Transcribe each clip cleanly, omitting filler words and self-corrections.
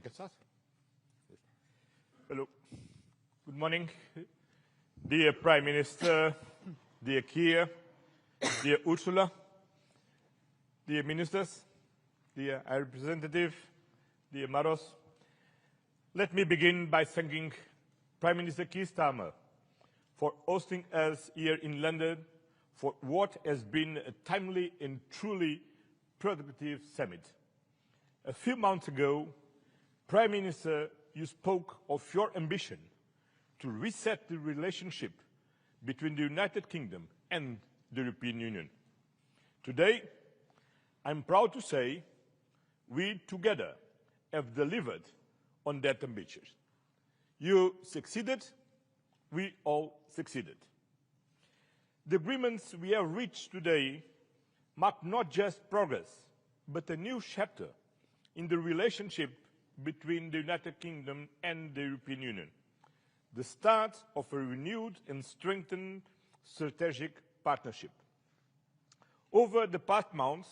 can start? Hello. Good morning, dear Prime Minister, dear Keir, dear Ursula, dear Ministers, dear High Representative, dear Maros. Let me begin by thanking Prime Minister Keir Starmer for hosting us here in London for what has been a timely and truly productive summit. A few months ago, Prime Minister, you spoke of your ambition to reset the relationship between the United Kingdom and the European Union. Today, I'm proud to say we together have delivered on that ambition. You succeeded, we all succeeded. The agreements we have reached today mark not just progress, but a new chapter in the relationship between the United Kingdom and the European Union, the start of a renewed and strengthened strategic partnership. Over the past months,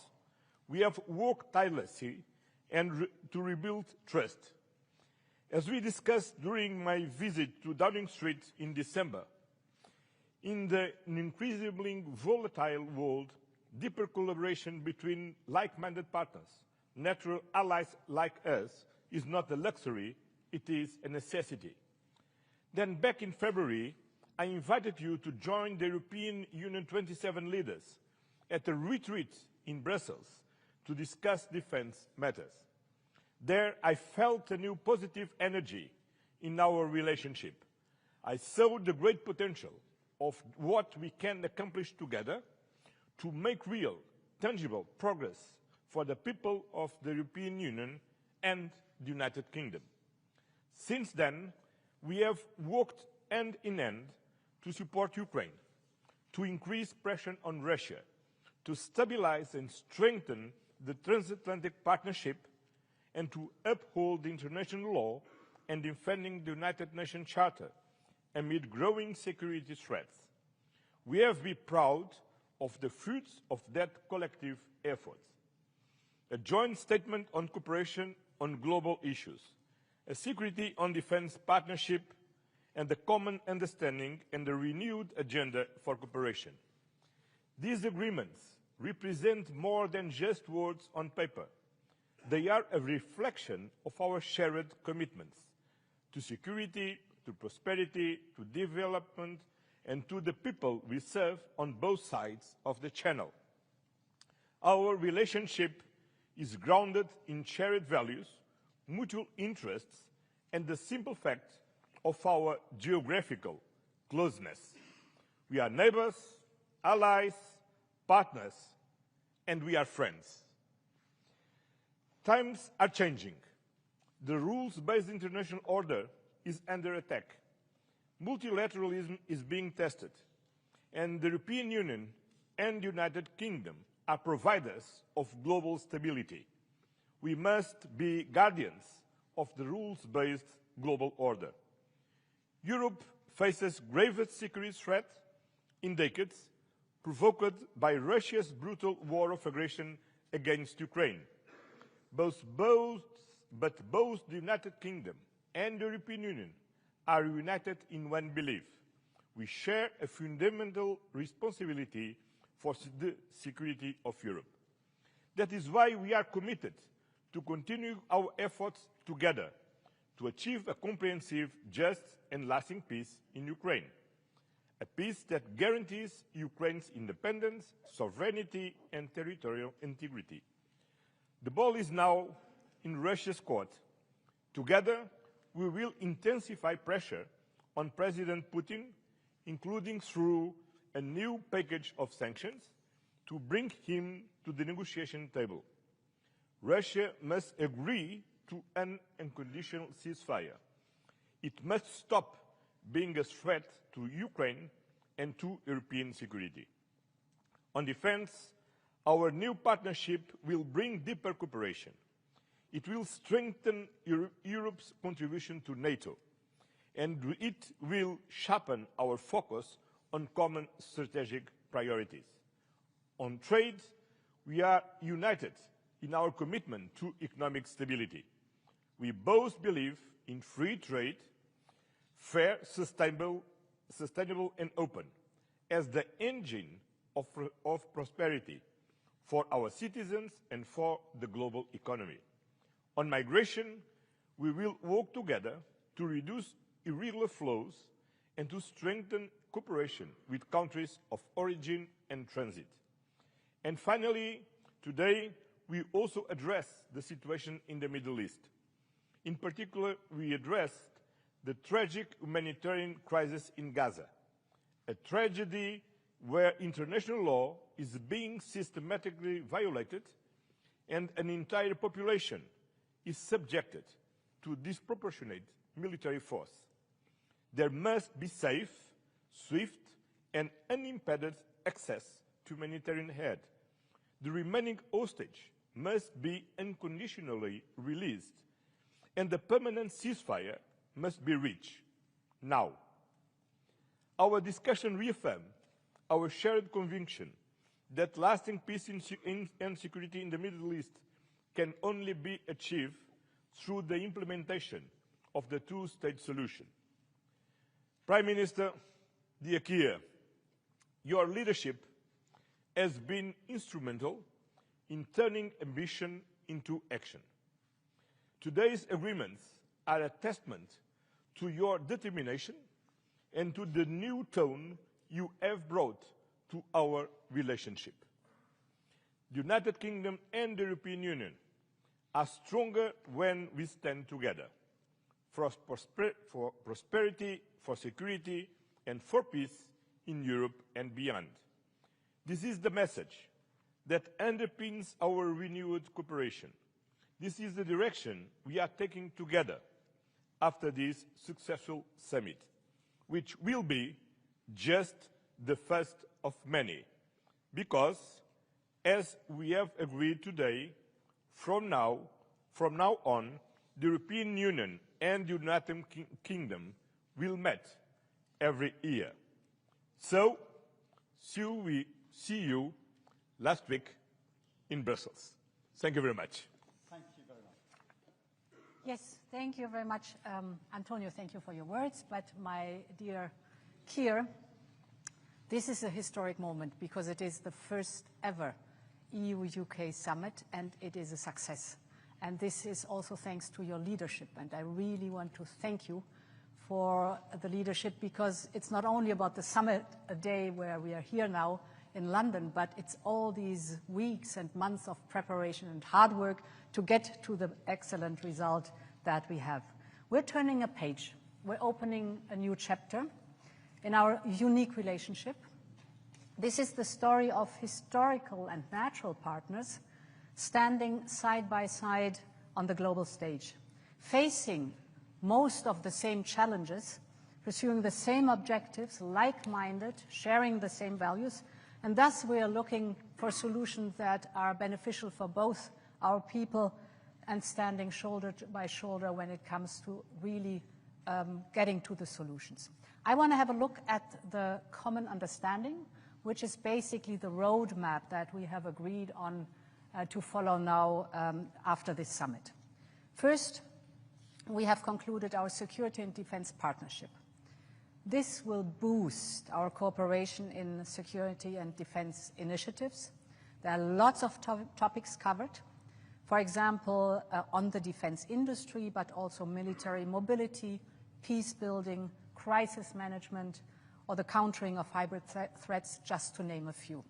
we have worked tirelessly to rebuild trust. As we discussed during my visit to Downing Street in December, in an increasingly volatile world, deeper collaboration between like-minded partners, natural allies like us, is not a luxury, it is a necessity. Then back in February, I invited you to join the European Union 27 leaders at a retreat in Brussels to discuss defence matters. There I felt a new positive energy in our relationship. I saw the great potential of what we can accomplish together to make real, tangible progress for the people of the European Union and the United Kingdom. Since then, we have worked hand in hand to support Ukraine, to increase pressure on Russia, to stabilize and strengthen the transatlantic partnership, and to uphold international law and defending the United Nations Charter amid growing security threats. We have been proud of the fruits of that collective effort. A joint statement on cooperation on global issues, a security on defence partnership, and a common understanding and a renewed agenda for cooperation. These agreements represent more than just words on paper. They are a reflection of our shared commitments to security, to prosperity, to development, and to the people we serve on both sides of the Channel. Our relationship is grounded in shared values, mutual interests, and the simple fact of our geographical closeness. We are neighbours, allies, partners, and we are friends. Times are changing. The rules-based international order is under attack. Multilateralism is being tested, and the European Union and the United Kingdom are providers of global stability. We must be guardians of the rules-based global order. Europe faces gravest security threat in decades, provoked by Russia's brutal war of aggression against Ukraine. But both the United Kingdom and the European Union are united in one belief. We share a fundamental responsibility for the security of Europe. That is why we are committed to continue our efforts together to achieve a comprehensive, just and lasting peace in Ukraine. A peace that guarantees Ukraine's independence, sovereignty and territorial integrity. The ball is now in Russia's court. Together, we will intensify pressure on President Putin, including through a new package of sanctions, to bring him to the negotiation table. Russia must agree to an unconditional ceasefire. It must stop being a threat to Ukraine and to European security. On defence, our new partnership will bring deeper cooperation. It will strengthen Europe's contribution to NATO, and it will sharpen our focus on common strategic priorities. On trade, we are united in our commitment to economic stability. We both believe in free trade, fair, sustainable and open, as the engine of prosperity for our citizens and for the global economy. On migration, we will work together to reduce irregular flows and to strengthen cooperation with countries of origin and transit. And finally, today, we also address the situation in the Middle East. In particular, we addressed the tragic humanitarian crisis in Gaza, a tragedy where international law is being systematically violated and an entire population is subjected to disproportionate military force. There must be safe, swift, and unimpeded access to humanitarian aid. The remaining hostage must be unconditionally released, and the permanent ceasefire must be reached now. Our discussion reaffirmed our shared conviction that lasting peace and security in the Middle East can only be achieved through the implementation of the two-state solution. Prime Minister, dear Keir, your leadership has been instrumental in turning ambition into action. Today's agreements are a testament to your determination and to the new tone you have brought to our relationship. The United Kingdom and the European Union are stronger when we stand together for prosperity, for security, and for peace in Europe and beyond. This is the message that underpins our renewed cooperation. This is the direction we are taking together after this successful summit, which will be just the first of many, because, as we have agreed today, from now on, the European Union and the United Kingdom will meet every year. So, we see you last week in Brussels. Thank you very much. Thank you very much. Yes, thank you very much. Antonio, thank you for your words. But my dear Keir, this is a historic moment because it is the first ever EU-UK summit and it is a success. And this is also thanks to your leadership. And I really want to thank you for the leadership, because it's not only about the summit, a day where we are here now in London, but it's all these weeks and months of preparation and hard work to get to the excellent result that we have. We're turning a page. We're opening a new chapter in our unique relationship. This is the story of historical and natural partners standing side by side on the global stage, facing most of the same challenges, pursuing the same objectives, like-minded, sharing the same values, and thus we are looking for solutions that are beneficial for both our people and standing shoulder by shoulder when it comes to really getting to the solutions. I want to have a look at the common understanding, which is basically the roadmap that we have agreed on to follow now after this summit. First, we have concluded our security and defense partnership. This will boost our cooperation in security and defense initiatives. There are lots of topics covered. For example, on the defense industry, but also military mobility, peace building, crisis management, or the countering of hybrid threats, just to name a few.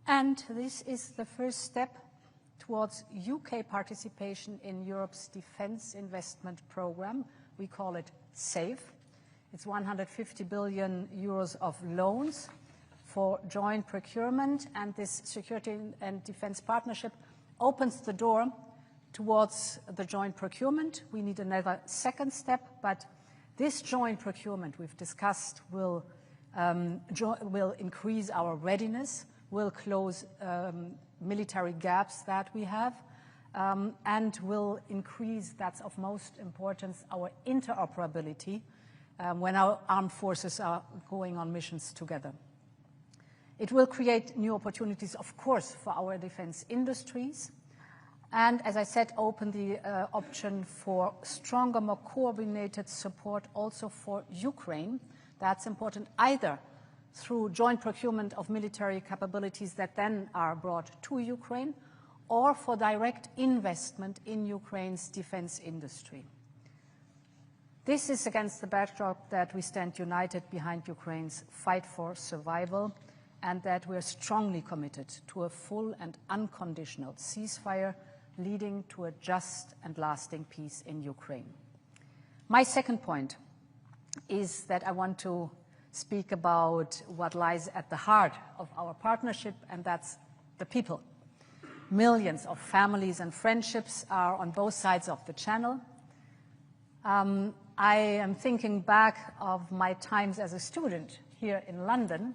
And this is the first step towards UK participation in Europe's defense investment program. We call it SAFE. It's 150 billion euros of loans for joint procurement, and this security and defense partnership opens the door towards the joint procurement. We need another second step, but this joint procurement we've discussed will increase our readiness, will close military gaps that we have, and will increase, that's of most importance, our interoperability when our armed forces are going on missions together. It will create new opportunities, of course, for our defense industries, and, as I said, open the option for stronger, more coordinated support also for Ukraine. That's important either through joint procurement of military capabilities that then are brought to Ukraine, or for direct investment in Ukraine's defense industry. This is against the backdrop that we stand united behind Ukraine's fight for survival, and that we are strongly committed to a full and unconditional ceasefire leading to a just and lasting peace in Ukraine. My second point is that I want to speak about what lies at the heart of our partnership, and that's the people. Millions of families and friendships are on both sides of the channel. I am thinking back of my times as a student here in London,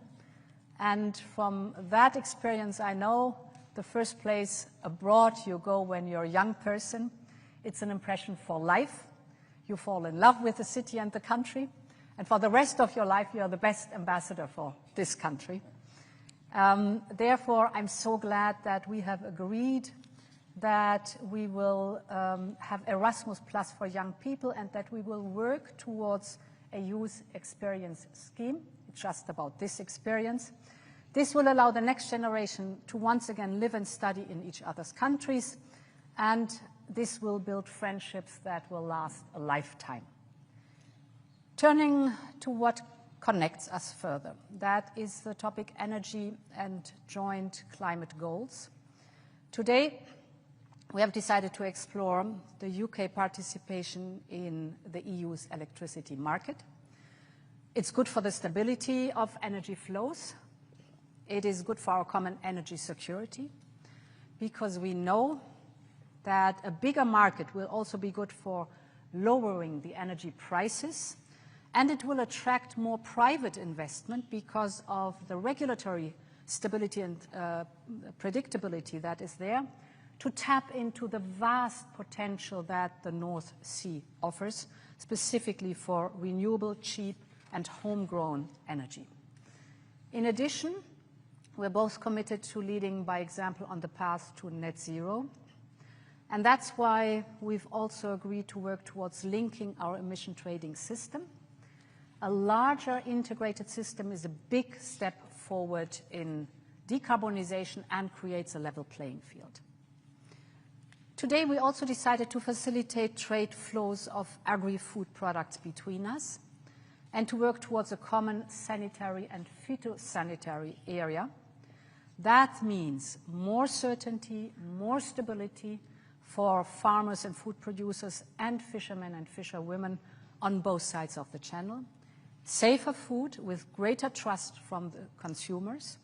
and from that experience I know the first place abroad you go when you're a young person, it's an impression for life. You fall in love with the city and the country, and for the rest of your life you are the best ambassador for this country. Therefore, I'm so glad that we have agreed that we will have Erasmus Plus for young people, and that we will work towards a youth experience scheme. It's just about this experience. This will allow the next generation to once again live and study in each other's countries, and this will build friendships that will last a lifetime. Turning to what connects us further, that is the topic energy and joint climate goals. Today, we have decided to explore the UK participation in the EU's electricity market. It's good for the stability of energy flows. It is good for our common energy security, because we know that a bigger market will also be good for lowering the energy prices, and it will attract more private investment because of the regulatory stability and predictability that is there to tap into the vast potential that the North Sea offers, specifically for renewable, cheap, and homegrown energy. In addition, we're both committed to leading by example on the path to net zero. And that's why we've also agreed to work towards linking our emission trading system. A larger integrated system is a big step forward in decarbonization and creates a level playing field. Today, we also decided to facilitate trade flows of agri-food products between us and to work towards a common sanitary and phytosanitary area. That means more certainty, more stability for farmers and food producers and fishermen and fisherwomen on both sides of the channel, safer food with greater trust from the consumers,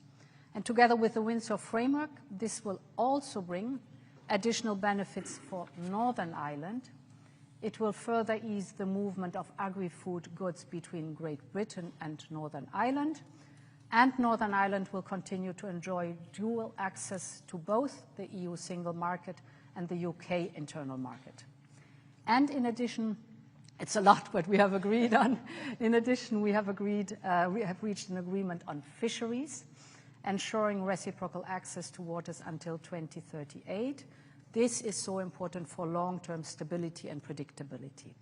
and together with the Windsor framework, this will also bring additional benefits for Northern Ireland. It will further ease the movement of agri-food goods between Great Britain and Northern Ireland, and Northern Ireland will continue to enjoy dual access to both the EU single market and the UK internal market. And in addition, it's a lot what we have agreed on. In addition, we have reached an agreement on fisheries, ensuring reciprocal access to waters until 2038. This is so important for long-term stability and predictability.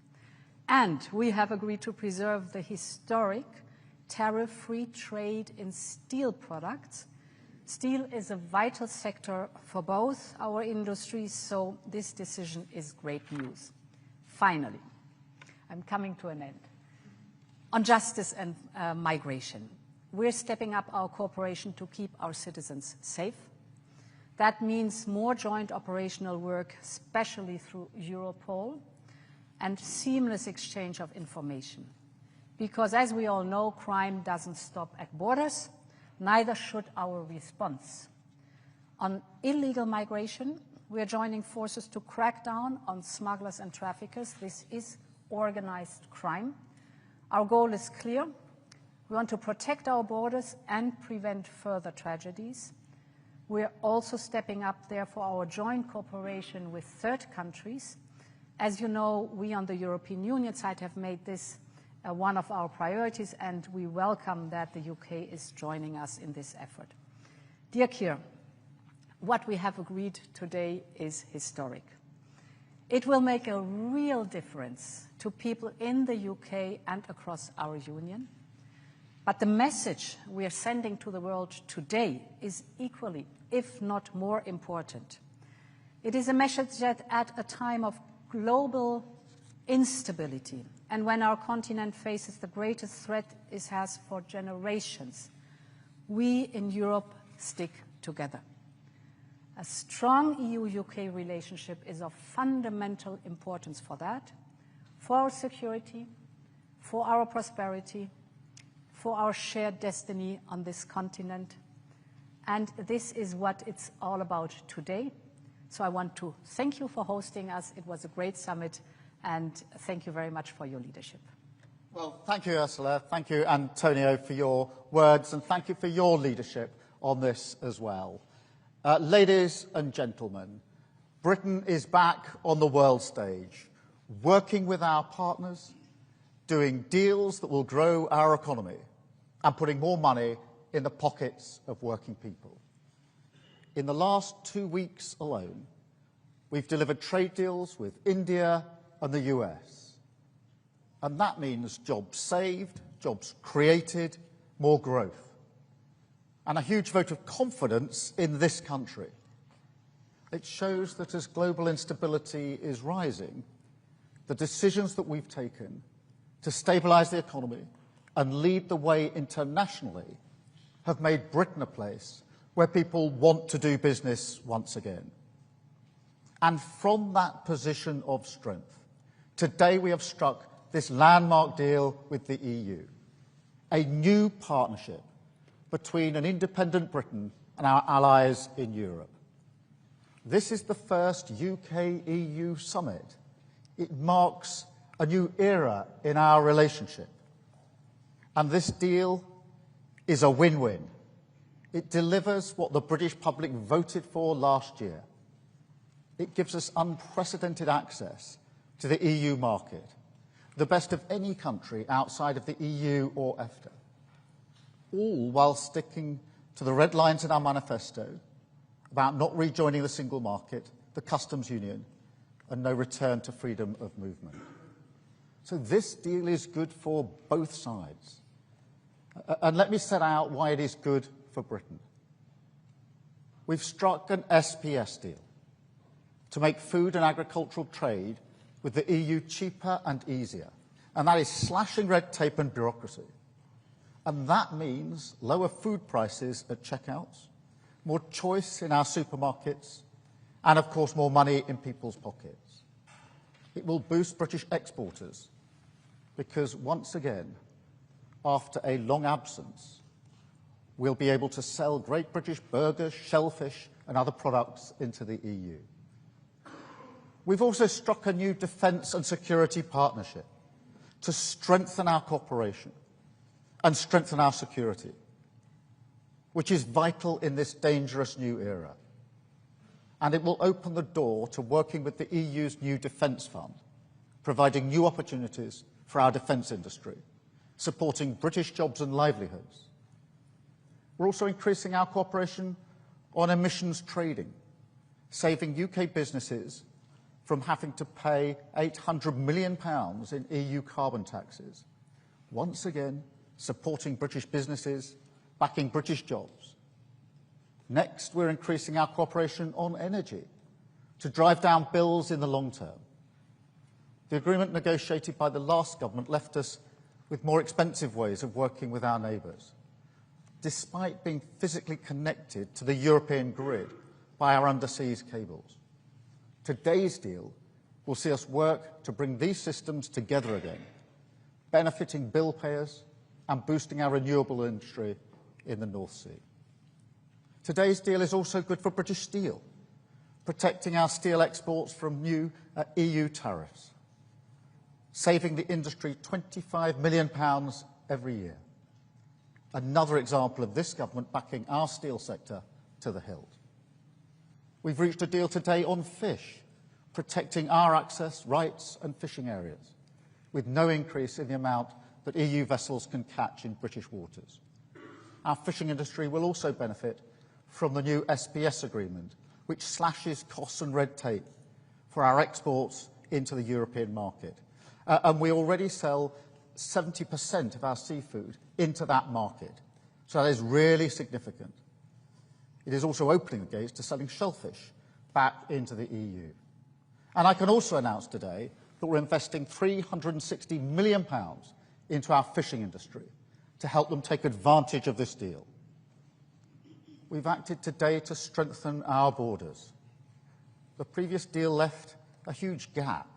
And we have agreed to preserve the historic tariff-free trade in steel products. Steel is a vital sector for both our industries, so this decision is great news. Finally, I'm coming to an end. On justice and migration, we're stepping up our cooperation to keep our citizens safe. That means more joint operational work, especially through Europol, and seamless exchange of information. Because as we all know, crime doesn't stop at borders, neither should our response. On illegal migration, we are joining forces to crack down on smugglers and traffickers. This is organized crime. Our goal is clear. We want to protect our borders and prevent further tragedies. We are also stepping up, therefore, our joint cooperation with third countries. As you know, we on the European Union side have made this one of our priorities, and we welcome that the UK is joining us in this effort. Dear Keir, what we have agreed today is historic. It will make a real difference to people in the UK and across our union. But the message we are sending to the world today is equally, if not more important. It is a message that at a time of global instability, and when our continent faces the greatest threat it has for generations, we in Europe stick together. A strong EU-UK relationship is of fundamental importance for that, for our security, for our prosperity, for our shared destiny on this continent. And this is what it's all about today. So I want to thank you for hosting us. It was a great summit, and thank you very much for your leadership. Well, thank you, Ursula. Thank you, Antonio, for your words, and thank you for your leadership on this as well. Ladies and gentlemen, Britain is back on the world stage, working with our partners, doing deals that will grow our economy, and putting more money in the pockets of working people. In the last 2 weeks alone, we've delivered trade deals with India and the US. And that means jobs saved, jobs created, more growth, and a huge vote of confidence in this country. It shows that as global instability is rising, the decisions that we've taken to stabilise the economy and lead the way internationally have made Britain a place where people want to do business once again. And from that position of strength, today we have struck this landmark deal with the EU, a new partnership between an independent Britain and our allies in Europe. This is the first UK-EU summit. It marks a new era in our relationship. And this deal is a win-win. It delivers what the British public voted for last year. It gives us unprecedented access to the EU market, the best of any country outside of the EU or EFTA, all while sticking to the red lines in our manifesto about not rejoining the single market, the customs union, and no return to freedom of movement. So this deal is good for both sides. And let me set out why it is good for Britain. We've struck an SPS deal to make food and agricultural trade with the EU cheaper and easier, and that is slashing red tape and bureaucracy. And that means lower food prices at checkouts, more choice in our supermarkets, and of course more money in people's pockets. It will boost British exporters because once again, after a long absence, we'll be able to sell Great British burgers, shellfish and other products into the EU. We've also struck a new defence and security partnership to strengthen our cooperation and strengthen our security, which is vital in this dangerous new era. And it will open the door to working with the EU's new defence fund, providing new opportunities for our defence industry, supporting British jobs and livelihoods. We're also increasing our cooperation on emissions trading, saving UK businesses from having to pay £800 million in EU carbon taxes, once again supporting British businesses, backing British jobs. Next, we're increasing our cooperation on energy to drive down bills in the long term. The agreement negotiated by the last government left us with more expensive ways of working with our neighbours, despite being physically connected to the European grid by our underseas cables. Today's deal will see us work to bring these systems together again, benefiting bill payers and boosting our renewable industry in the North Sea. Today's deal is also good for British steel, protecting our steel exports from new EU tariffs, saving the industry £25 million every year. Another example of this government backing our steel sector to the hilt. We've reached a deal today on fish, protecting our access, rights and fishing areas, with no increase in the amount that EU vessels can catch in British waters. Our fishing industry will also benefit from the new SPS agreement, which slashes costs and red tape for our exports into the European market. And we already sell 70% of our seafood into that market. So that is really significant. It is also opening the gates to selling shellfish back into the EU. And I can also announce today that we're investing £360 million into our fishing industry to help them take advantage of this deal. We've acted today to strengthen our borders. The previous deal left a huge gap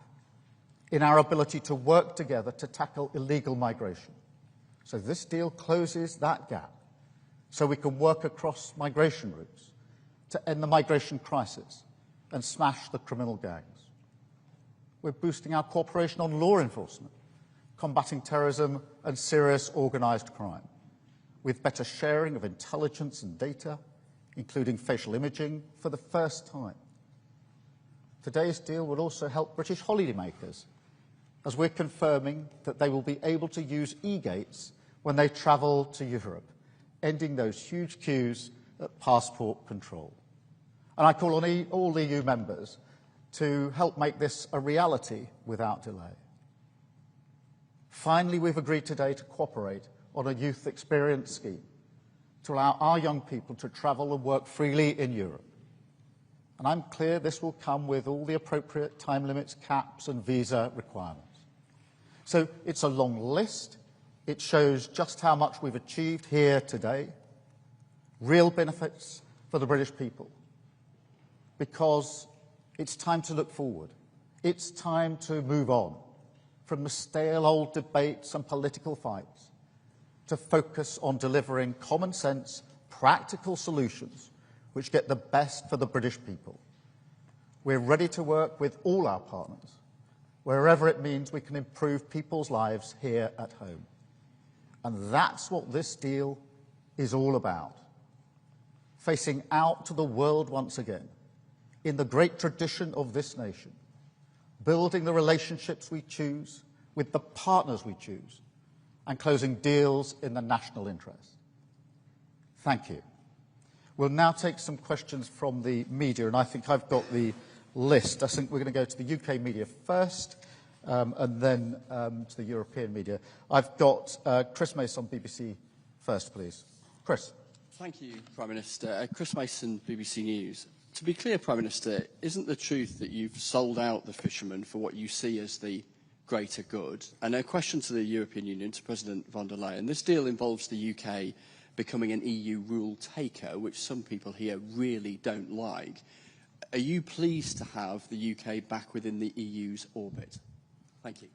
in our ability to work together to tackle illegal migration. So this deal closes that gap so we can work across migration routes to end the migration crisis and smash the criminal gangs. We're boosting our cooperation on law enforcement, combating terrorism and serious organised crime, with better sharing of intelligence and data, including facial imaging, for the first time. Today's deal will also help British holidaymakers, as we're confirming that they will be able to use e-gates when they travel to Europe, ending those huge queues at passport control. And I call on all EU members to help make this a reality without delay. Finally, we've agreed today to cooperate on a youth experience scheme to allow our young people to travel and work freely in Europe. And I'm clear this will come with all the appropriate time limits, caps and visa requirements. So it's a long list. It shows just how much we've achieved here today. Real benefits for the British people. Because it's time to look forward. It's time to move on from the stale old debates and political fights to focus on delivering common sense, practical solutions which get the best for the British people. We're ready to work with all our partners, wherever it means we can improve people's lives here at home. And that's what this deal is all about. Facing out to the world once again, in the great tradition of this nation, building the relationships we choose with the partners we choose, and closing deals in the national interest. Thank you. We'll now take some questions from the media, and I think I've got the list. I think we're going to go to the UK media first, and then to the European media. I've got Chris Mason on BBC first, please. Chris. Thank you, Prime Minister. Chris Mason, BBC News. To be clear, Prime Minister, isn't the truth that you've sold out the fishermen for what you see as the greater good? And a question to the European Union, to President von der Leyen. This deal involves the UK becoming an EU rule taker, which some people here really don't like. Are you pleased to have the UK back within the EU's orbit? Thank you.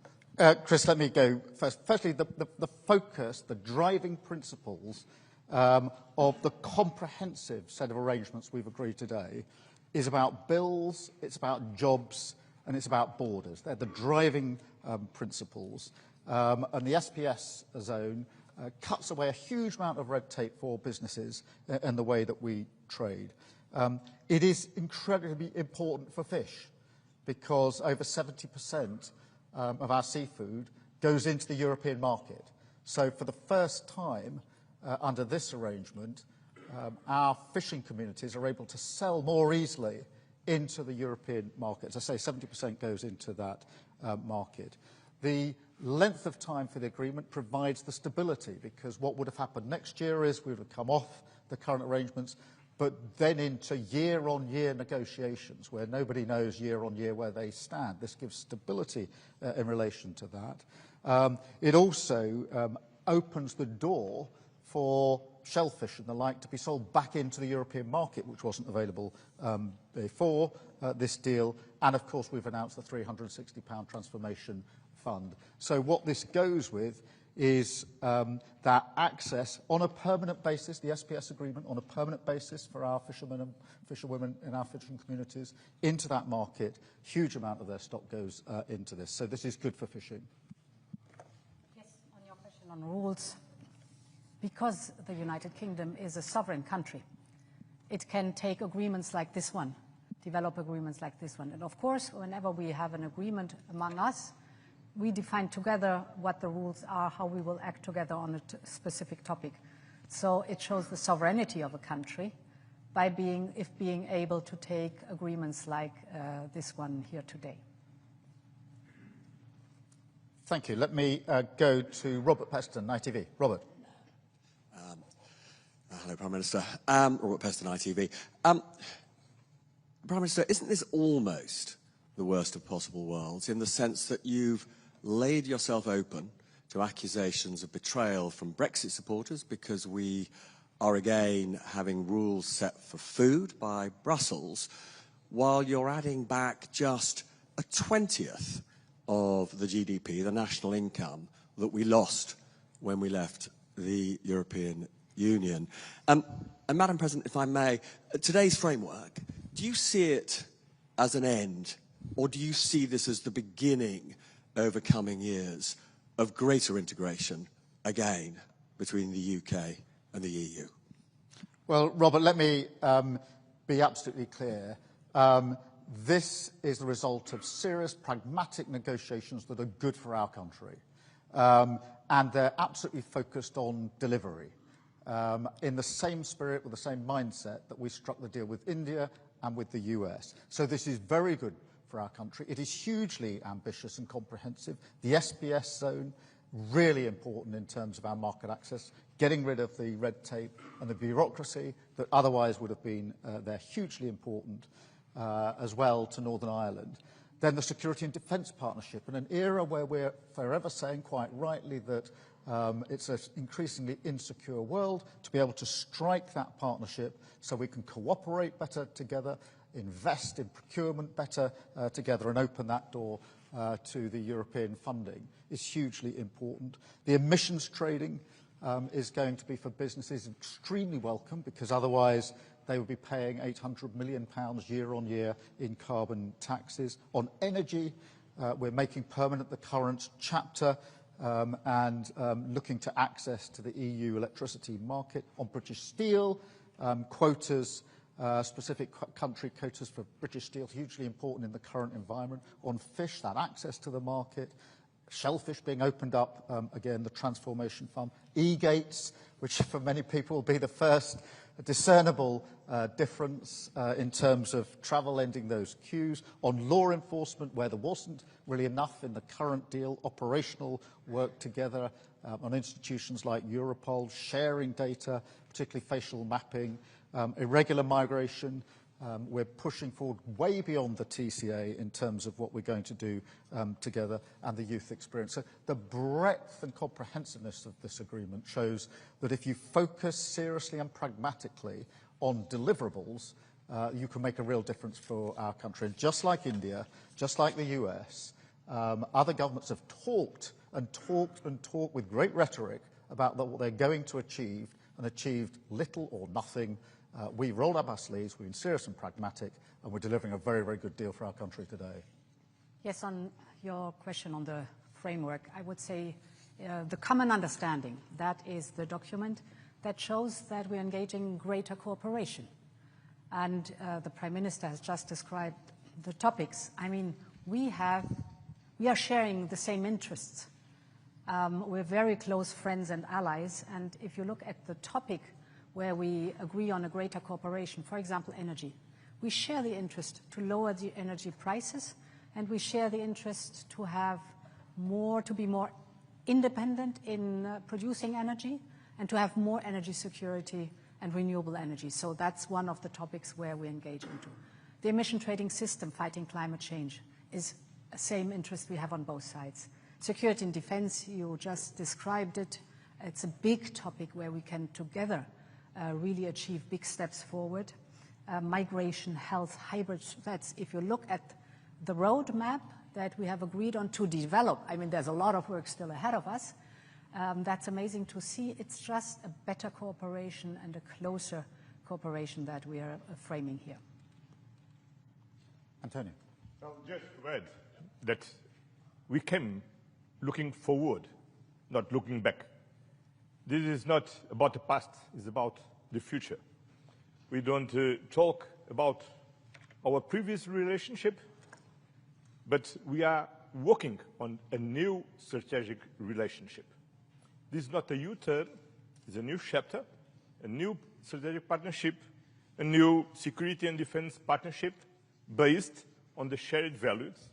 Chris, let me go first. Firstly, the focus, the driving principles of the comprehensive set of arrangements we've agreed today is about bills, it's about jobs, and it's about borders. They're the driving principles. And the SPS zone cuts away a huge amount of red tape for businesses and the way that we trade. It is incredibly important for fish because over 70% of our seafood goes into the European market. So for the first time under this arrangement, our fishing communities are able to sell more easily into the European market. As I say, 70% goes into that market. The length of time for the agreement provides the stability, because what would have happened next year is we would have come off the current arrangements, but then into year-on-year negotiations where nobody knows year-on-year where they stand. This gives stability in relation to that. It also opens the door for shellfish and the like to be sold back into the European market, which wasn't available before this deal. And, of course, we've announced the £360 transformation fund. So what this goes with is that access on a permanent basis, the SPS agreement on a permanent basis for our fishermen and fisherwomen in our fishing communities into that market. Huge amount of their stock goes into this. So this is good for fishing. Yes, on your question on rules, because the United Kingdom is a sovereign country, it can take agreements like this one, develop agreements like this one. And of course, whenever we have an agreement among us, we define together what the rules are, how we will act together on a specific topic. So it shows the sovereignty of a country, by being able to take agreements like this one here today. Thank you. Let me go to Robert Peston, ITV. Robert. Hello, Prime Minister. Robert Peston, ITV. Prime Minister, isn't this almost the worst of possible worlds in the sense that you've laid yourself open to accusations of betrayal from Brexit supporters because we are again having rules set for food by Brussels, while you're adding back just a 20th of the GDP, the national income, that we lost when we left the European Union. And Madam President, if I may, today's framework, do you see it as an end, or do you see this as the beginning over coming years of greater integration, again, between the UK and the EU? Well, Robert, let me be absolutely clear. This is the result of serious, pragmatic negotiations that are good for our country. And they're absolutely focused on delivery, in the same spirit, with the same mindset that we struck the deal with India and with the US. So this is very good for our country. It is hugely ambitious and comprehensive. The SPS zone, really important in terms of our market access, getting rid of the red tape and the bureaucracy that otherwise would have been there, hugely important as well to Northern Ireland. Then the security and defence partnership, in an era where we're forever saying quite rightly that it's an increasingly insecure world, to be able to strike that partnership so we can cooperate better together, invest in procurement better together, and open that door to the European funding is hugely important. The emissions trading is going to be for businesses extremely welcome, because otherwise they would be paying £800 million year on year in carbon taxes. On energy, we're making permanent the current chapter and looking to access to the EU electricity market. On British steel, quotas, specific country quotas for British steel, hugely important in the current environment. On fish, that access to the market. Shellfish being opened up, again, the Transformation Fund. E-gates, which for many people will be the first discernible difference in terms of travel, ending those queues. On law enforcement, where there wasn't really enough in the current deal, operational work together on institutions like Europol, sharing data, particularly facial mapping, irregular migration. We're pushing forward way beyond the TCA in terms of what we're going to do together, and the youth experience. So the breadth and comprehensiveness of this agreement shows that if you focus seriously and pragmatically on deliverables, you can make a real difference for our country. And just like India, just like the US, other governments have talked and talked and talked with great rhetoric about what they're going to achieve, and achieved little or nothing. We rolled up our sleeves, we've been serious and pragmatic, and we're delivering a very, very good deal for our country today. Yes, on your question on the framework, I would say the common understanding, that is the document that shows that we're engaging in greater cooperation. And the Prime Minister has just described the topics. I mean, we are sharing the same interests. We're very close friends and allies, and if you look at the topic where we agree on a greater cooperation, for example, energy. We share the interest to lower the energy prices, and we share the interest to have to be more independent in producing energy, and to have more energy security and renewable energy. So that's one of the topics where we engage into. The emission trading system, fighting climate change, is the same interest we have on both sides. Security and defense, you just described it. It's a big topic where we can together really achieve big steps forward. Migration, health, hybrid threats. If you look at the roadmap that we have agreed on to develop, I mean, there's a lot of work still ahead of us. That's amazing to see. It's just a better cooperation and a closer cooperation that we are framing here. Antonio. Well, just to add that we came looking forward, not looking back. This is not about the past, it's about the future. We don't talk about our previous relationship, but we are working on a new strategic relationship. This is not a U-turn, it's a new chapter, a new strategic partnership a new security and defense partnership based on the shared values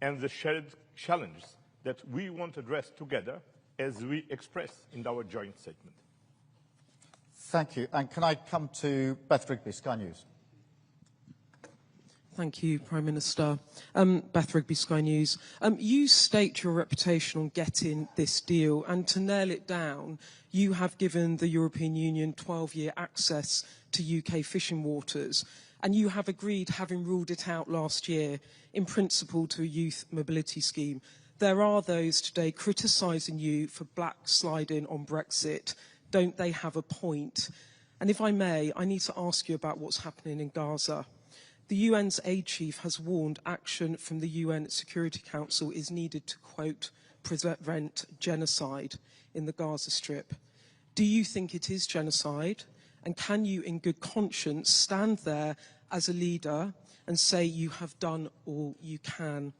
and the shared challenges that we want to address together as we express in our joint statement. Thank you. And can I come to Beth Rigby, Sky News? Thank you, Prime Minister. Beth Rigby, Sky News. You state your reputation on getting this deal, and to nail it down, you have given the European Union 12-year access to UK fishing waters, and you have agreed, having ruled it out last year, in principle to a youth mobility scheme. There are those today criticising you for backsliding on Brexit. Don't they have a point? And if I may, I need to ask you about what's happening in Gaza. The UN's aid chief has warned action from the UN Security Council is needed to, quote, prevent genocide in the Gaza Strip. Do you think it is genocide? And can you, in good conscience, stand there as a leader and say you have done all you can?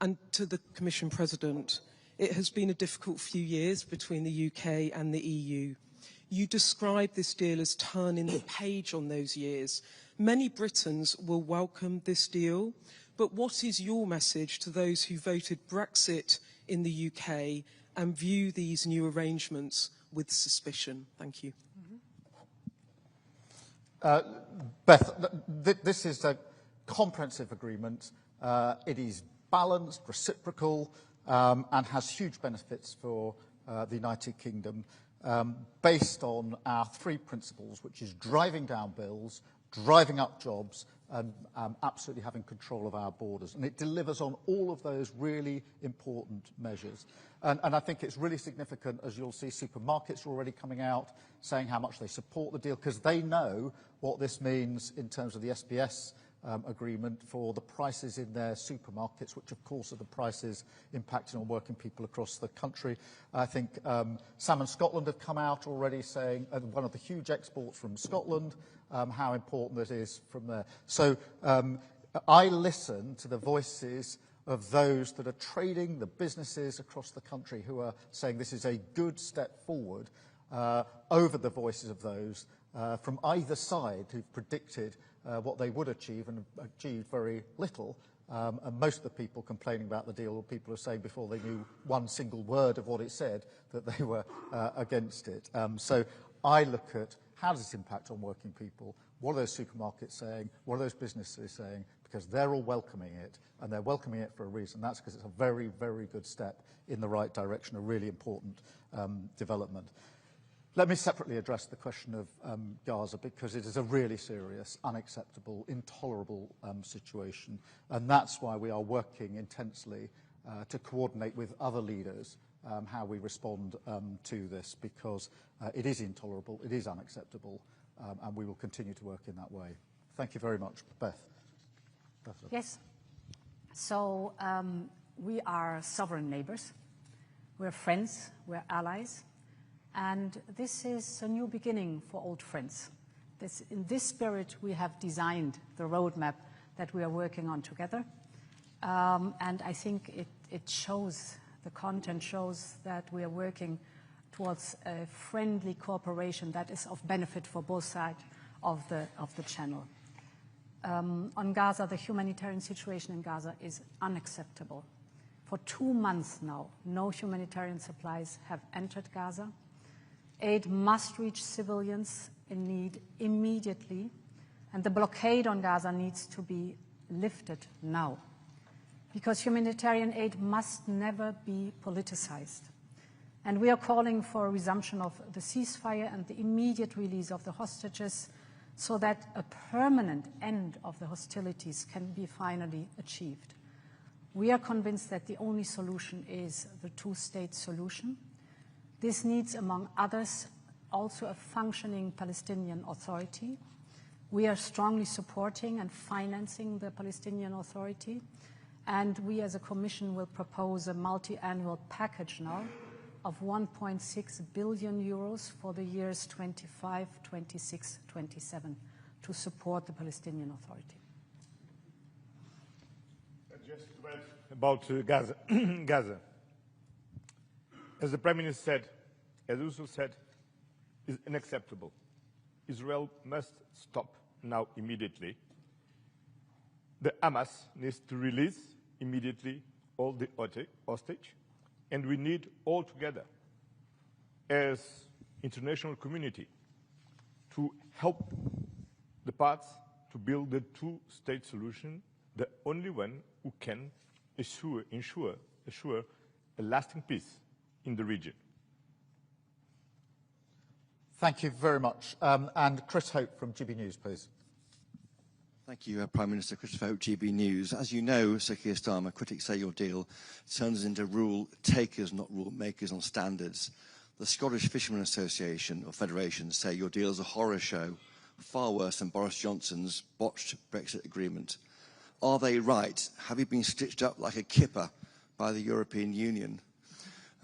And to the Commission President, it has been a difficult few years between the UK and the EU. You describe this deal as turning the page on those years. Many Britons will welcome this deal, but what is your message to those who voted Brexit in the UK and view these new arrangements with suspicion? Thank you. Beth, this is a comprehensive agreement. It is balanced, reciprocal, and has huge benefits for the United Kingdom, based on our three principles, which is driving down bills, driving up jobs, and absolutely having control of our borders. And it delivers on all of those really important measures. And I think it's really significant, as you'll see, supermarkets are already coming out saying how much they support the deal, because they know what this means in terms of the SBS agreement for the prices in their supermarkets, which of course are the prices impacting on working people across the country. I think Salmon Scotland have come out already saying one of the huge exports from Scotland, how important it is from there. So I listen to the voices of those that are trading, the businesses across the country who are saying this is a good step forward over the voices of those from either side who've predicted what they would achieve and achieved very little. And most of the people complaining about the deal were people who are saying before they knew one single word of what it said that they were against it. So I look at how does this impact on working people? What are those supermarkets saying? What are those businesses saying? Because they're all welcoming it, and they're welcoming it for a reason. That's because it's a very, very good step in the right direction, a really important development. Let me separately address the question of Gaza, because it is a really serious, unacceptable, intolerable situation. And that's why we are working intensely to coordinate with other leaders how we respond to this, because it is intolerable, it is unacceptable, and we will continue to work in that way. Thank you very much. Beth. Yes. So we are sovereign neighbours. We're friends, we're allies. And this is a new beginning for old friends. In this spirit, we have designed the roadmap that we are working on together. And I think it shows, the content shows that we are working towards a friendly cooperation that is of benefit for both sides of the channel. On Gaza, the humanitarian situation in Gaza is unacceptable. For 2 months now, no humanitarian supplies have entered Gaza. Aid must reach civilians in need immediately, and the blockade on Gaza needs to be lifted now, because humanitarian aid must never be politicized. And we are calling for a resumption of the ceasefire and the immediate release of the hostages so that a permanent end of the hostilities can be finally achieved. We are convinced that the only solution is the two-state solution. This needs, among others, also a functioning Palestinian Authority. We are strongly supporting and financing the Palestinian Authority, and we as a Commission will propose a multi-annual package now of 1.6 billion euros for the years 25, 26, 27 to support the Palestinian Authority. Just about Gaza. Gaza. As the Prime Minister said, as Ursula said, is unacceptable. Israel must stop now immediately. The Hamas needs to release immediately all the hostage, and we need all together as international community to help the parts to build the two-state solution, the only one who can ensure a lasting peace in the region. Thank you very much. And Chris Hope from GB News, please. Thank you, Prime Minister. Christopher Hope, GB News. As you know, Sir Keir Starmer, critics say your deal turns us into rule takers, not rule makers on standards. The Scottish Fishermen Association, or Federation, say your deal is a horror show, far worse than Boris Johnson's botched Brexit agreement. Are they right? Have you been stitched up like a kipper by the European Union?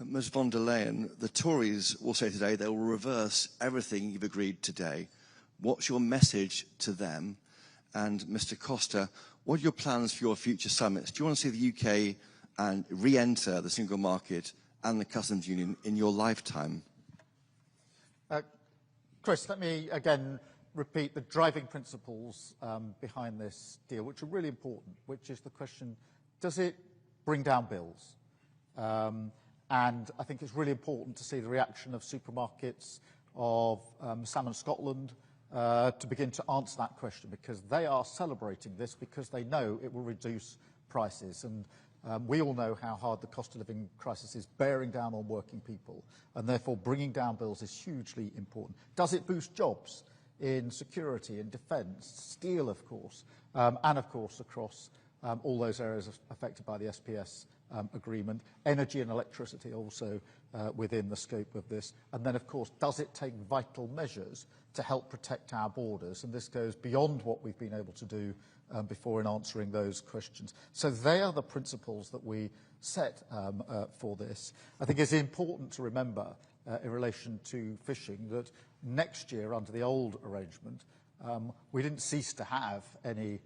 Ms von der Leyen, the Tories will say today they will reverse everything you've agreed today. What's your message to them? And Mr Costa, what are your plans for your future summits? Do you want to see the UK and re-enter the single market and the customs union in your lifetime? Chris, let me again repeat the driving principles behind this deal, which are really important, which is the question, does it bring down bills? And I think it's really important to see the reaction of supermarkets, of Salmon Scotland, to begin to answer that question, because they are celebrating this because they know it will reduce prices. And we all know how hard the cost of living crisis is bearing down on working people, and therefore bringing down bills is hugely important. Does it boost jobs in security, in defence, steel, of course, and of course across all those areas affected by the SPS agreement, energy and electricity also within the scope of this. And then, of course, does it take vital measures to help protect our borders? And this goes beyond what we've been able to do before in answering those questions. So they are the principles that we set for this. I think it's important to remember in relation to fishing that next year, under the old arrangement, we didn't cease to have any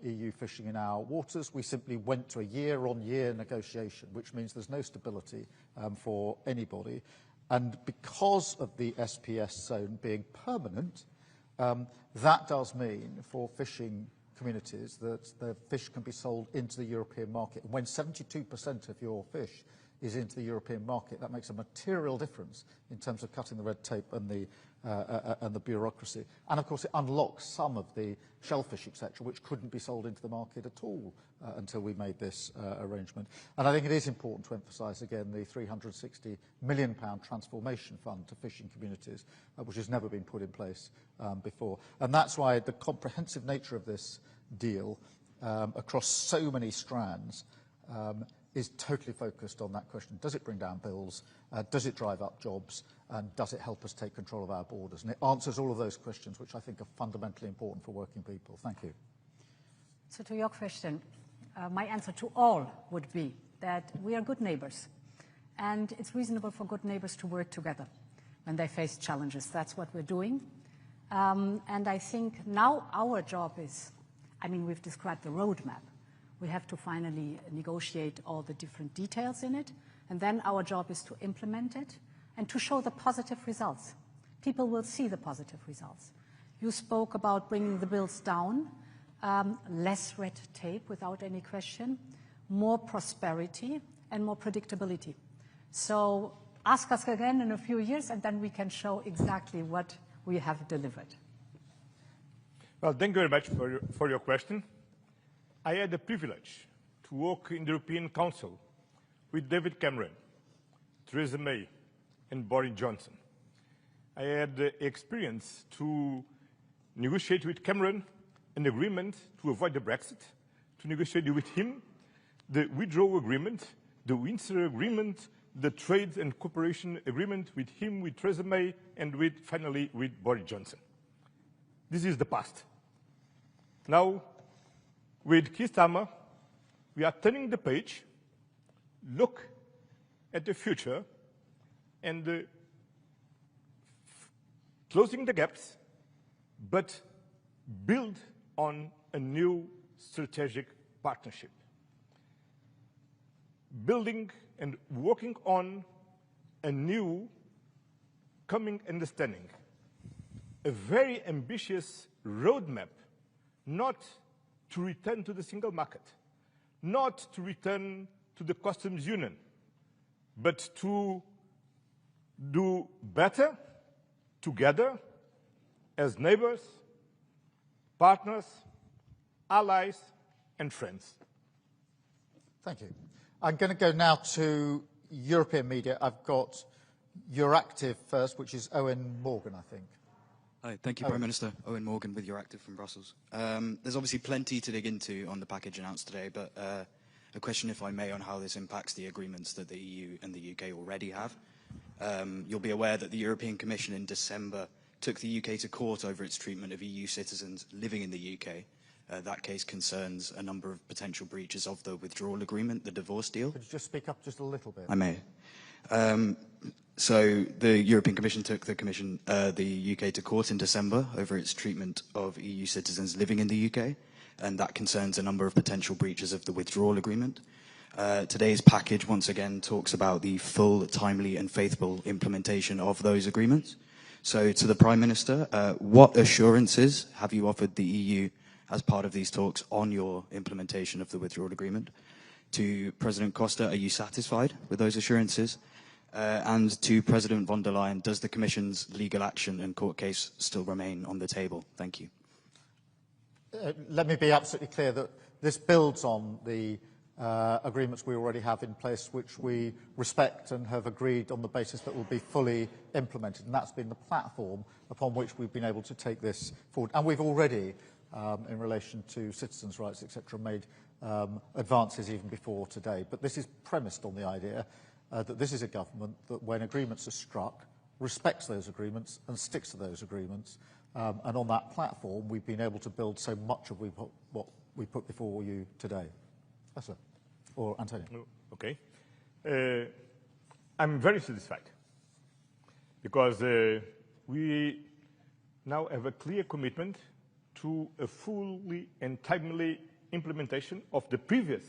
EU fishing in our waters. We simply went to a year-on-year negotiation, which means there's no stability for anybody. And because of the SPS zone being permanent, that does mean for fishing communities that the fish can be sold into the European market. And when 72% of your fish is into the European market, that makes a material difference in terms of cutting the red tape and the bureaucracy. And of course, it unlocks some of the shellfish, etc., which couldn't be sold into the market at all until we made this arrangement. And I think it is important to emphasise again the £360 million transformation fund to fishing communities, which has never been put in place before. And that's why the comprehensive nature of this deal across so many strands is totally focused on that question. Does it bring down bills? Does it drive up jobs? And does it help us take control of our borders? And it answers all of those questions, which I think are fundamentally important for working people. Thank you. So to your question, my answer to all would be that we are good neighbours. And it's reasonable for good neighbours to work together when they face challenges. That's what we're doing. And I think now our job is, we've described the roadmap. We have to finally negotiate all the different details in it. And then our job is to implement it and to show the positive results. People will see the positive results. You spoke about bringing the bills down, less red tape without any question, more prosperity and more predictability. So ask us again in a few years and then we can show exactly what we have delivered. Well, thank you very much for your question. I had the privilege to work in the European Council with David Cameron, Theresa May, and Boris Johnson. I had the experience to negotiate with Cameron an agreement to avoid the Brexit, to negotiate with him the withdrawal agreement, the Windsor Agreement, the trade and cooperation agreement with him, with Theresa May, and finally with Boris Johnson. This is the past. Now, with Keir Starmer, we are turning the page, look at the future, and closing the gaps, but build on a new strategic partnership. Building and working on a new coming understanding a very ambitious roadmap, not to return to the single market, not to return to the customs union, but to do better together as neighbors, partners, allies, and friends. Thank you. I'm going to go now to European media. I've got Euractiv first, which is Owen Morgan, I think. Hi, thank you, Prime Minister. Owen Morgan with Euractiv from Brussels. There's obviously plenty to dig into on the package announced today, but a question, if I may, on how this impacts the agreements that the EU and the UK already have. You'll be aware that the European Commission in December took the UK to court over its treatment of EU citizens living in the UK. That case concerns a number of potential breaches of the withdrawal agreement, the divorce deal. Could you just speak up just a little bit? I may. So the European Commission took the UK to court in December over its treatment of EU citizens living in the UK, and that concerns a number of potential breaches of the withdrawal agreement. Today's package once again talks about the full, timely and faithful implementation of those agreements. So to the Prime Minister, what assurances have you offered the EU as part of these talks on your implementation of the withdrawal agreement? To President Costa, are you satisfied with those assurances? And to President von der Leyen, does the Commission's legal action and court case still remain on the table? Thank you. Let me be absolutely clear that this builds on the agreements we already have in place, which we respect and have agreed on the basis that will be fully implemented. And that's been the platform upon which we've been able to take this forward. And we've already, in relation to citizens' rights, etc., made advances even before today. But this is premised on the idea that this is a government that, when agreements are struck, respects those agreements and sticks to those agreements. And on that platform, we've been able to build so much of what we put before you today. Yes, sir. Or Antonio. Okay. I'm very satisfied because we now have a clear commitment to a fully and timely implementation of the previous,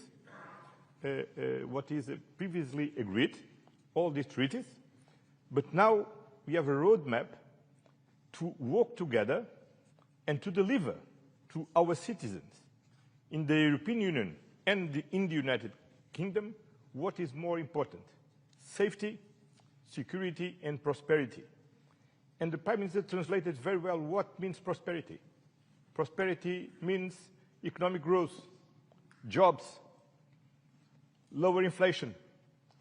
what is previously agreed, all these treaties. But now we have a roadmap to work together and to deliver to our citizens in the European Union and in the United Kingdom what is more important: safety, security and prosperity. And the Prime Minister translated very well what means prosperity. Prosperity means economic growth, jobs, lower inflation.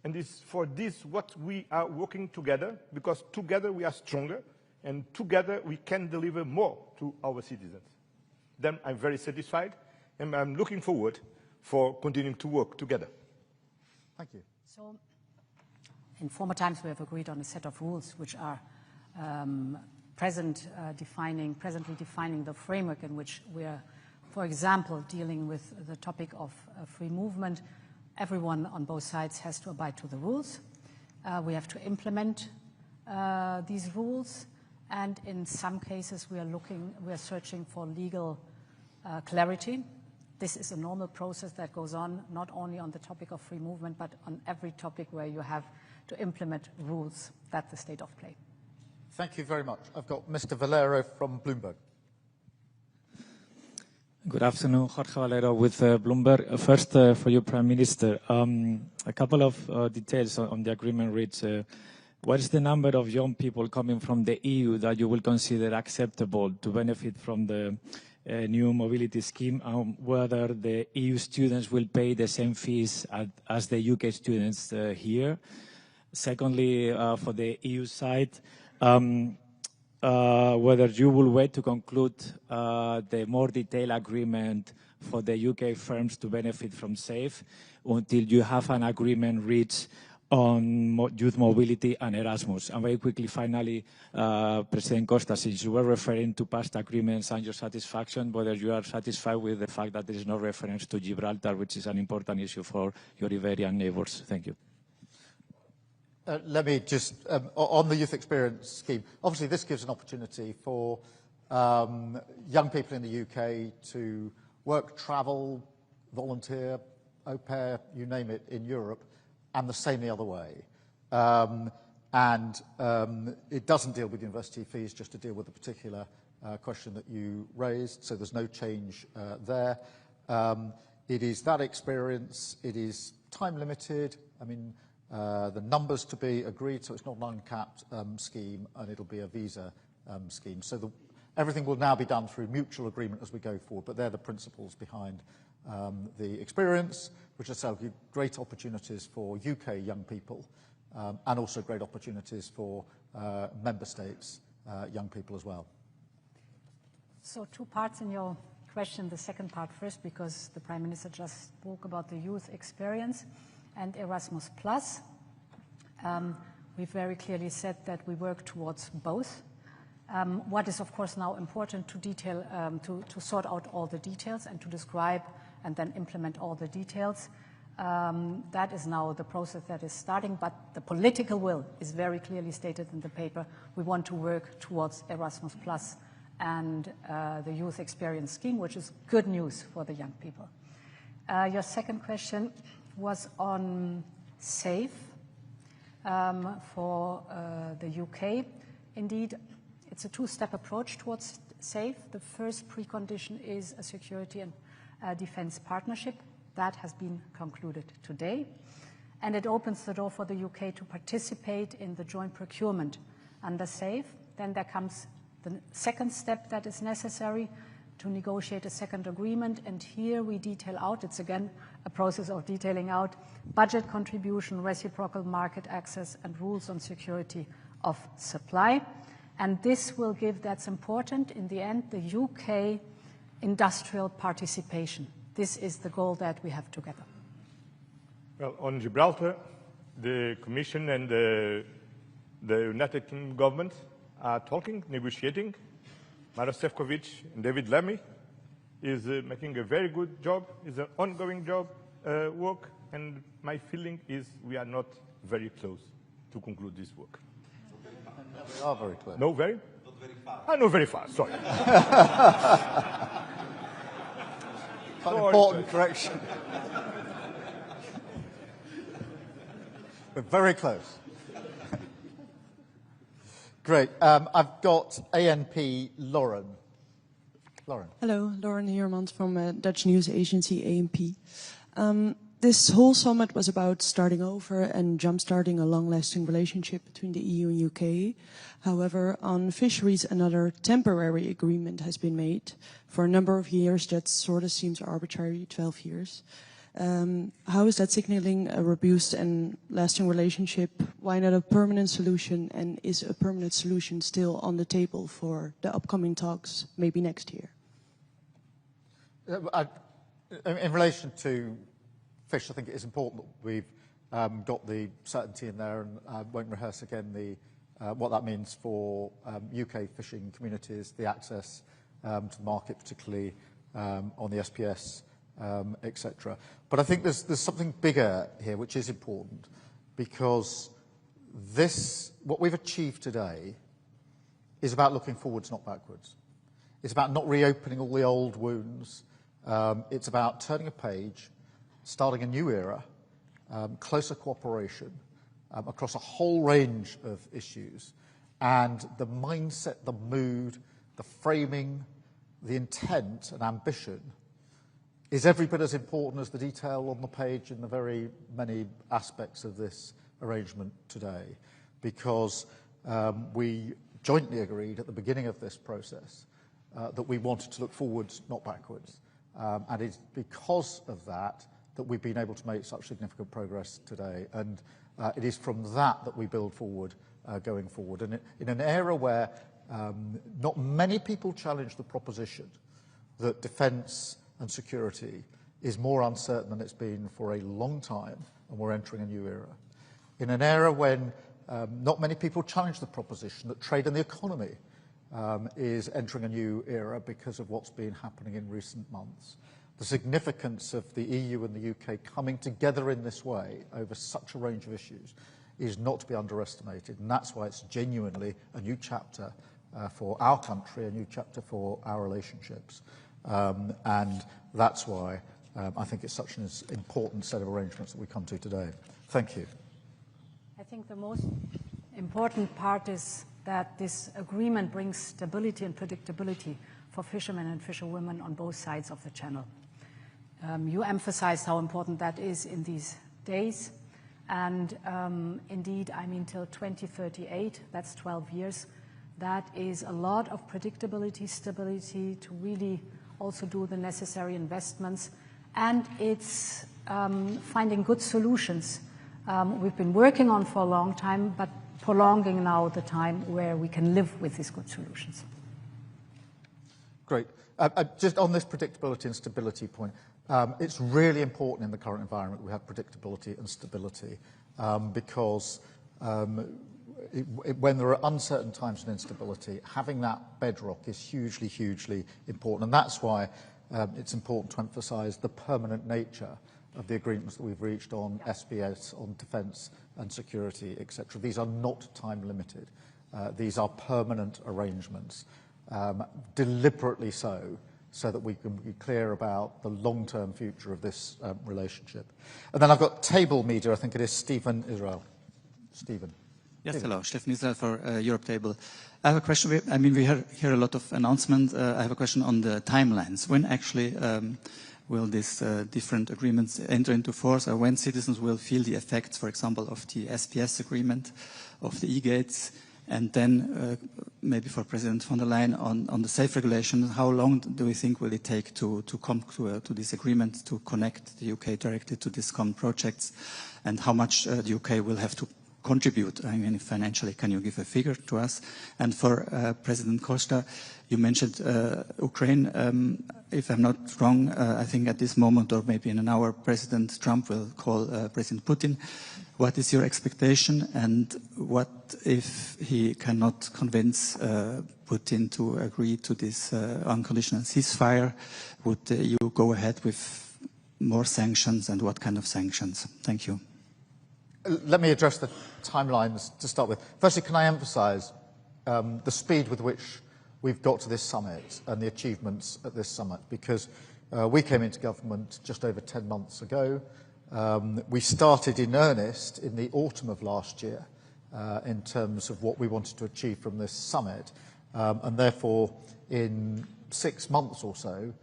And for this what we are working together, because together we are stronger and together we can deliver more to our citizens. Then I'm very satisfied and I'm looking forward for continuing to work together. Thank you. So, in former times we have agreed on a set of rules which are presently defining the framework in which we are, for example, dealing with the topic of free movement. Everyone on both sides has to abide to the rules. We have to implement these rules, and in some cases we are searching for legal clarity. This is a normal process that goes on not only on the topic of free movement, but on every topic where you have to implement rules. That's the state of play. Thank you very much. I've got Mr. Valero from Bloomberg. Good afternoon, Jorge Valero with Bloomberg. First, for you, Prime Minister, a couple of details on the agreement reads. What is the number of young people coming from the EU that you will consider acceptable to benefit from the new mobility scheme, and whether the EU students will pay the same fees as the UK students here? Secondly, for the EU side, whether you will wait to conclude the more detailed agreement for the UK firms to benefit from SAFE until you have an agreement reached on youth mobility and Erasmus. And very quickly, finally, President Costa, since you were referring to past agreements and your satisfaction, whether you are satisfied with the fact that there is no reference to Gibraltar, which is an important issue for your Iberian neighbours. Thank you. Let me just, on the youth experience scheme, obviously this gives an opportunity for young people in the UK to work, travel, volunteer, au pair, you name it, in Europe, and the same the other way. it doesn't deal with university fees, just to deal with the particular question that you raised, so there's no change there. It is that experience. It is time limited. I mean, the numbers to be agreed, so it's not an uncapped scheme, and it'll be a visa scheme. So everything will now be done through mutual agreement as we go forward, but they're the principles behind the experience, which will give great opportunities for UK young people, and also great opportunities for member states' young people as well. So 2 parts in your question. The second part first, because the Prime Minister just spoke about the youth experience and Erasmus+. We've very clearly said that we work towards both. What is, of course, now important to detail, to sort out all the details and to describe and then implement all the details. That is now the process that is starting, but the political will is very clearly stated in the paper. We want to work towards Erasmus+ and the youth experience scheme, which is good news for the young people. Your second question was on SAFE for the UK. Indeed, it's a 2-step approach towards SAFE. The first precondition is a security and defence partnership. That has been concluded today. And it opens the door for the UK to participate in the joint procurement under SAFE. Then there comes the second step that is necessary to negotiate a second agreement. And here we detail out, it's again a process of detailing out, budget contribution, reciprocal market access, and rules on security of supply. And this will give, that's important, in the end, the UK industrial participation. This is the goal that we have together. Well, on Gibraltar, the Commission and the United Kingdom government are talking, negotiating. Maros Sefcovic and David Lammy is making a very good job. It's an ongoing job, work, and my feeling is we are not very close to conclude this work. We are very close. No, very? Not very fast. Not very fast, sorry. An important correction. We're very close. Great. I've got ANP Lauren. Lauren. Hello, Lauren Heermans from Dutch news agency ANP. This whole summit was about starting over and jump-starting a long-lasting relationship between the EU and UK. However, on fisheries, another temporary agreement has been made for a number of years that sort of seems arbitrary, 12 years. How is that signaling a robust and lasting relationship? Why not a permanent solution? And is a permanent solution still on the table for the upcoming talks, maybe next year? In relation to fish, I think it is important that we've got the certainty in there, and I won't rehearse again what that means for UK fishing communities, the access to the market, particularly on the SPS, etc. But I think there's something bigger here which is important, because what we've achieved today is about looking forwards, not backwards. It's about not reopening all the old wounds. It's about turning a page, starting a new era, closer cooperation across a whole range of issues. And the mindset, the mood, the framing, the intent and ambition is every bit as important as the detail on the page in the very many aspects of this arrangement today. Because we jointly agreed at the beginning of this process that we wanted to look forwards, not backwards. And it's because of that we've been able to make such significant progress today. And it is from that we build forward going forward. And in an era where not many people challenge the proposition that defence and security is more uncertain than it's been for a long time, and we're entering a new era. In an era when not many people challenge the proposition that trade and the economy is entering a new era because of what's been happening in recent months. The significance of the EU and the UK coming together in this way over such a range of issues is not to be underestimated, and that's why it's genuinely a new chapter for our country, a new chapter for our relationships. And that's why I think it's such an important set of arrangements that we come to today. Thank you. I think the most important part is that this agreement brings stability and predictability for fishermen and fisherwomen on both sides of the channel. You emphasized how important that is in these days. And indeed, I mean, till 2038, that's 12 years, that is a lot of predictability, stability to really also do the necessary investments. And it's finding good solutions we've been working on for a long time, but prolonging now the time where we can live with these good solutions. Great. Just on this predictability and stability point, it's really important in the current environment we have predictability and stability because when there are uncertain times and instability, having that bedrock is hugely, hugely important. And that's why it's important to emphasise the permanent nature of the agreements that we've reached on SBS, on defence and security, etc. These are not time-limited. These are permanent arrangements, deliberately so that we can be clear about the long-term future of this relationship. And then I've got Table Media, I think it is Stephen Israel. Stephen. Yes, hello. Stephen Israel for Europe Table. I have a question. I mean, we hear a lot of announcements. I have a question on the timelines. When actually will these different agreements enter into force, or when citizens will feel the effects, for example, of the SPS agreement, of the e-gates, and then maybe for President von der Leyen on the safe regulation, how long do we think will it take to come to this agreement to connect the UK directly to these common projects, and how much the UK will have to contribute? I mean, financially, can you give a figure to us? And for President Costa, you mentioned Ukraine. If I'm not wrong, I think at this moment, or maybe in an hour, President Trump will call President Putin. What is your expectation, and what if he cannot convince Putin to agree to this unconditional ceasefire? Would you go ahead with more sanctions, and what kind of sanctions? Thank you. Let me address the timelines to start with. Firstly, can I emphasise the speed with which we've got to this summit and the achievements at this summit, because we came into government just over 10 months ago. We started in earnest in the autumn of last year in terms of what we wanted to achieve from this summit, and therefore in 6 months or so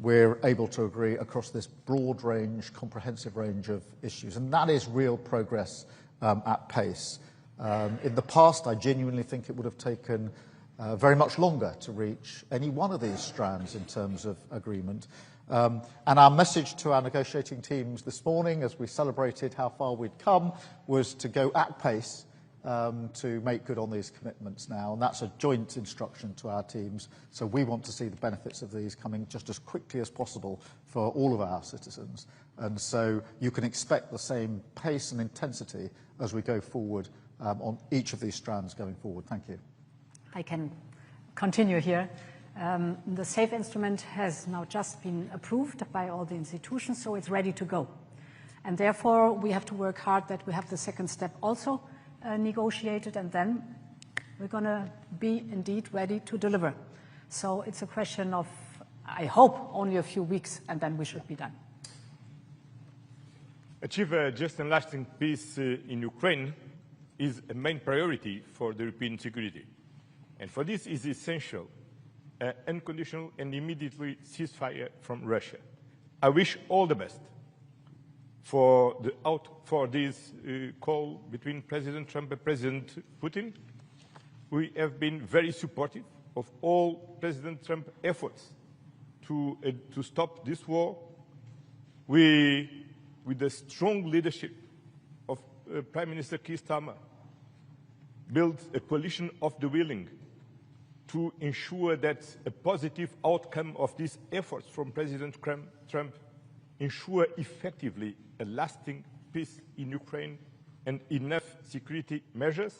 we're able to agree across this broad range, comprehensive range of issues, and that is real progress at pace. In the past, I genuinely think it would have taken very much longer to reach any one of these strands in terms of agreement. And our message to our negotiating teams this morning, as we celebrated how far we'd come, was to go at pace to make good on these commitments now. And that's a joint instruction to our teams. So we want to see the benefits of these coming just as quickly as possible for all of our citizens. And so you can expect the same pace and intensity as we go forward on each of these strands going forward. Thank you. I can continue here. The SAFE instrument has now just been approved by all the institutions, so it's ready to go. And therefore, we have to work hard that we have the second step also negotiated, and then we're going to be indeed ready to deliver. So it's a question of, I hope, only a few weeks, and then we should be done. Achieve a just and lasting peace in Ukraine is a main priority for the European security. And for this is essential unconditional and immediately ceasefire from Russia. I wish all the best for this call between President Trump and President Putin. We have been very supportive of all President Trump's efforts to stop this war. We, with the strong leadership of Prime Minister Keir Starmer, built a coalition of the willing to ensure that a positive outcome of these efforts from President Trump ensure effectively a lasting peace in Ukraine and enough security measures.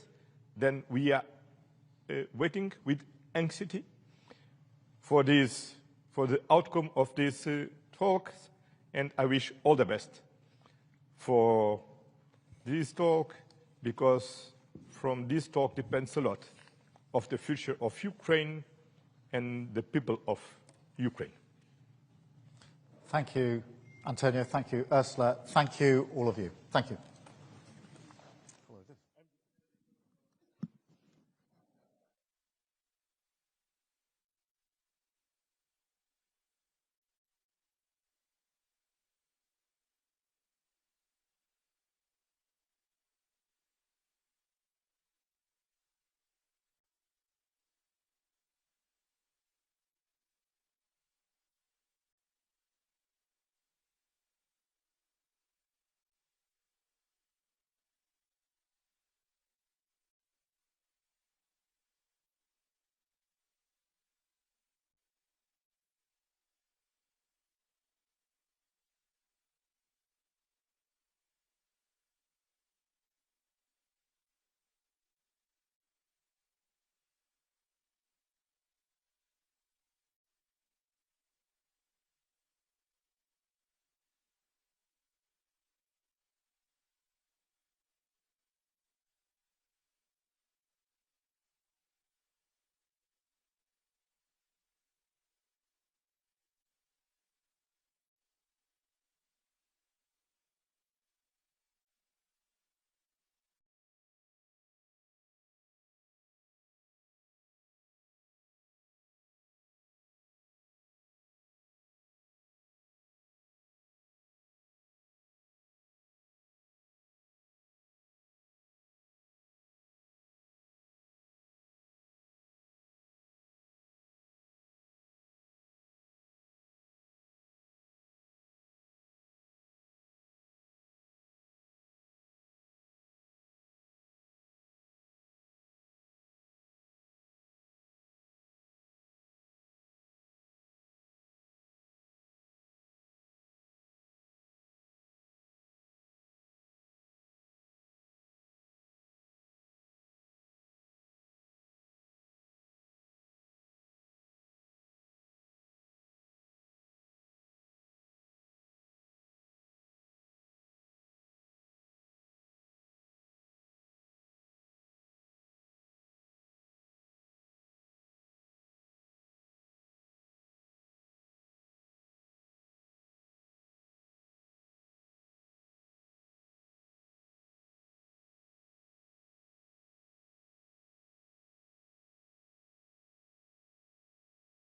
Then we are waiting with anxiety for the outcome of these talks, and I wish all the best for this talk, because from this talk depends a lot of the future of Ukraine and the people of Ukraine. Thank you, Antonio. Thank you, Ursula. Thank you, all of you. Thank you.